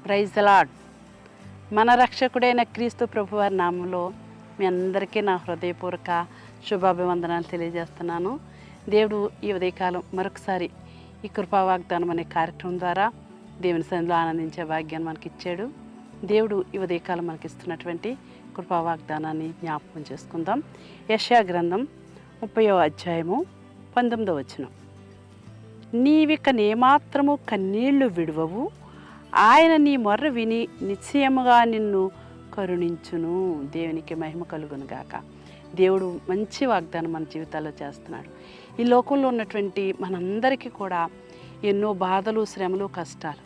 Praise the lord. మన రక్షకుడైన క్రీస్తు ప్రభువారి నామంలో మీ అందరికీ నా హృదయపూర్వక శుభాభివందనాలు తెలియజేస్తున్నాను. దేవుడు ఈ ఉదయకాలం మరొకసారి ఈ కృపా వాగ్దానం అనే కార్యక్రమం ద్వారా దేవుని సన్నిధిలో ఆనందించే భాగ్యాన్ని మనకి ఇచ్చాడు. దేవుడు ఈ ఉదయకాలం మనకి ఇస్తున్నటువంటి కృపా వాగ్దానాన్ని జ్ఞాపకం చేసుకుందాం. యెషయా గ్రంథం 30వ అధ్యాయము 19వ వచనం. నీవిక నేమాత్రము కన్నీళ్లు విడువవు, ఆయన నీ మొర్ర విని నిశ్చయముగా నిన్ను కరుణించును. దేవునికి మహిమ కలుగును గాక. దేవుడు మంచి వాగ్దానం మన జీవితాల్లో చేస్తున్నాడు. ఈ లోకంలో ఉన్నటువంటి మనందరికీ కూడా ఎన్నో బాధలు, శ్రమలు, కష్టాలు.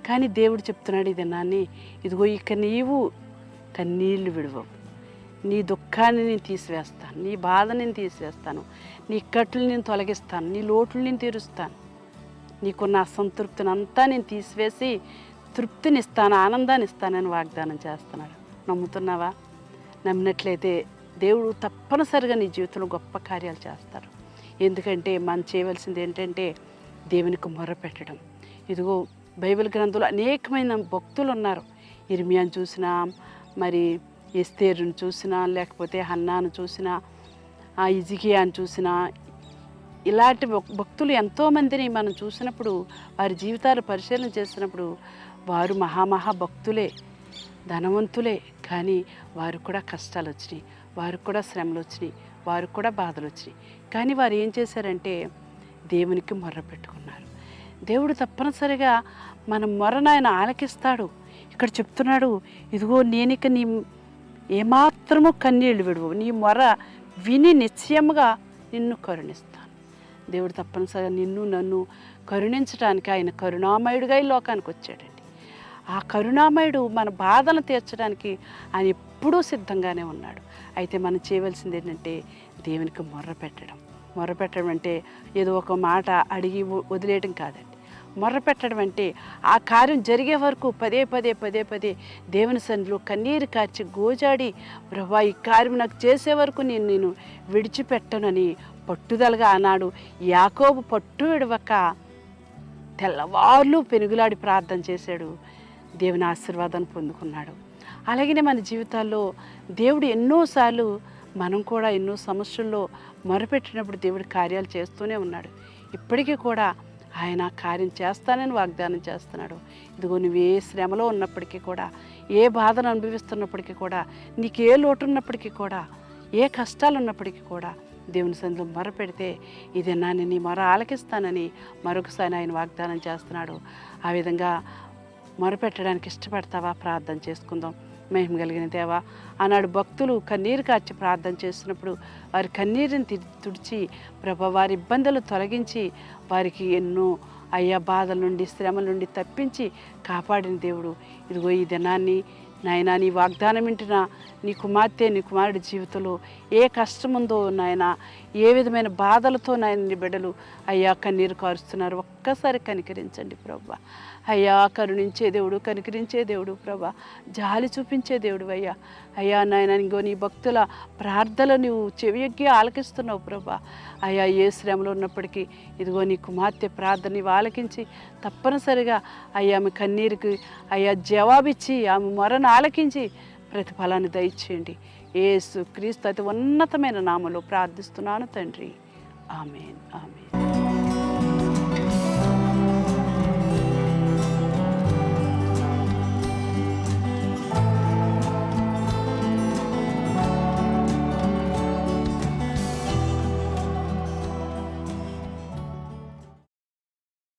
కానీ దేవుడు చెప్తున్నాడు ఈ దినాన్ని, ఇదిగో ఇక నీవు కన్నీళ్లు విడువవు, నీ దుఃఖాన్ని నేను తీసివేస్తాను, నీ బాధని నేను తీసివేస్తాను, నీ ఇక్కట్లు నేను తొలగిస్తాను, నీ లోట్లు నేను తీరుస్తాను, నీకున్న అసంతృప్తిని అంతా నేను తీసివేసి తృప్తినిస్తాను, ఆనందాన్ని ఇస్తానని వాగ్దానం చేస్తున్నాడు. నమ్ముతున్నావా? నమ్మినట్లయితే దేవుడు తప్పనిసరిగా నీ జీవితంలో గొప్ప కార్యాలు చేస్తారు. ఎందుకంటే మనం చేయవలసింది ఏంటంటే దేవునికి మొర్రపెట్టడం. ఇదిగో బైబిల్ గ్రంథంలో అనేకమైన భక్తులు ఉన్నారు. ఇర్మియాను చూసినా, మరి ఎస్తేరును చూసినా, లేకపోతే హన్నాను చూసినా, హిజ్కియాను చూసినా, ఇలాంటి భక్తులు ఎంతోమందిని మనం చూసినప్పుడు, వారి జీవితాలు పరిశీలన చేసినప్పుడు వారు మహాభక్తులే, ధనవంతులే. కానీ వారు కూడా కష్టాలు వచ్చినాయి, వారు కూడా శ్రమలు వచ్చినాయి, వారు కూడా బాధలు వచ్చినాయి. కానీ వారు ఏం చేశారంటే దేవునికి మొర్ర పెట్టుకున్నారు. దేవుడు తప్పనిసరిగా మన మొర్రను ఆయన ఆలకిస్తాడు. ఇక్కడ చెప్తున్నాడు, ఇదిగో నేనిక నీ ఏమాత్రము కన్నీళ్లు విడువు, నీ మొర్ర విని నిశ్చయముగా నిన్ను కరుణిస్తాను. దేవుడు తప్పనిసరిగా నిన్ను నన్ను కరుణించడానికి ఆయన కరుణామయుడిగా ఈ లోకానికి వచ్చాడండి. ఆ కరుణామయుడు మన బాధను తీర్చడానికి ఆయన ఎప్పుడూ సిద్ధంగానే ఉన్నాడు. అయితే మనం చేయవలసింది ఏంటంటే దేవునికి మొర్ర పెట్టడం అంటే ఏదో ఒక మాట అడిగి వదిలేయడం కాదండి. మొర్ర పెట్టడం అంటే ఆ కార్యం జరిగే వరకు పదే దేవుని సన్నిధిలో కన్నీరు కార్చి గోజాడి, ప్రభువా ఈ కార్యం నాకు చేసే వరకు నేను విడిచిపెట్టనని పట్టుదలగా ఆనాడు యాకోబు పట్టు విడవక తెల్లవార్లు పెనుగులాడి ప్రార్థన చేశాడు. దేవుని ఆశీర్వాదాన్ని పొందుకున్నాడు. అలాగనే మన జీవితాల్లో దేవుడు ఎన్నోసార్లు మనం కూడా ఎన్నో సమస్యల్లో మొరపెట్టినప్పుడు దేవుడు కార్యాలు చేస్తూనే ఉన్నాడు. ఇప్పటికీ కూడా ఆయన కార్యం చేస్తానని వాగ్దానం చేస్తున్నాడు. ఇదిగో నువ్వు ఏ శ్రమలో ఉన్నప్పటికీ కూడా, ఏ బాధను అనుభవిస్తున్నప్పటికీ కూడా, నీకు ఏ లోటు ఉన్నప్పటికీ కూడా, ఏ కష్టాలు ఉన్నప్పటికీ కూడా దేవుని సన్నిధిలో మొరపెడితే ఇది నాని నీ మొర ఆలకిస్తానని మరొకసారి ఆయన వాగ్దానం చేస్తున్నాడు. ఆ విధంగా మొరపెట్టడానికి ఇష్టపడతావా? ప్రార్థన చేసుకుందాం. మహిమ కలిగిన దేవా, ఆనాడు భక్తులు కన్నీరు కార్చి ప్రార్థన చేస్తున్నప్పుడు వారి కన్నీరుని తుడిచి ప్రభా వారి ఇబ్బందులు తొలగించి వారికి ఎన్నో బాధల నుండి, శ్రమల నుండి తప్పించి కాపాడిన దేవుడు, ఇదిగో ఈ దినాన్ని నాయన నీ వాగ్దానం వింటున్న నీ కుమార్తె, నీ కుమారుడి జీవితంలో ఏ కష్టం ఉందో నాయన, ఏ విధమైన బాధలతో నాయన నీ బిడ్డలు కన్నీరు కారుస్తున్నారు, ఒక్కసారి కనికరించండి ప్రభా. కరుణించే దేవుడు, కనికరించే దేవుడు ప్రభా, జాలి చూపించే దేవుడు నాయన ఇంకో నీ భక్తుల ప్రార్థనలు నువ్వు చెవియొగ్గి ఆలకిస్తున్నావు ప్రభా. ఏ శ్రమలో ఉన్నప్పటికీ ఇదిగో నీ కుమార్తె ప్రార్థన నీవు ఆలకించి తప్పనిసరిగా ఆమె కన్నీరుకి జవాబిచ్చి ఆమె మొరను ఆలకించి ప్రతిఫలాన్ని దయచేయండి. యేసు క్రీస్తు అతి ఉన్నతమైన నామములో ప్రార్థిస్తున్నాను తండ్రి. ఆమేన్.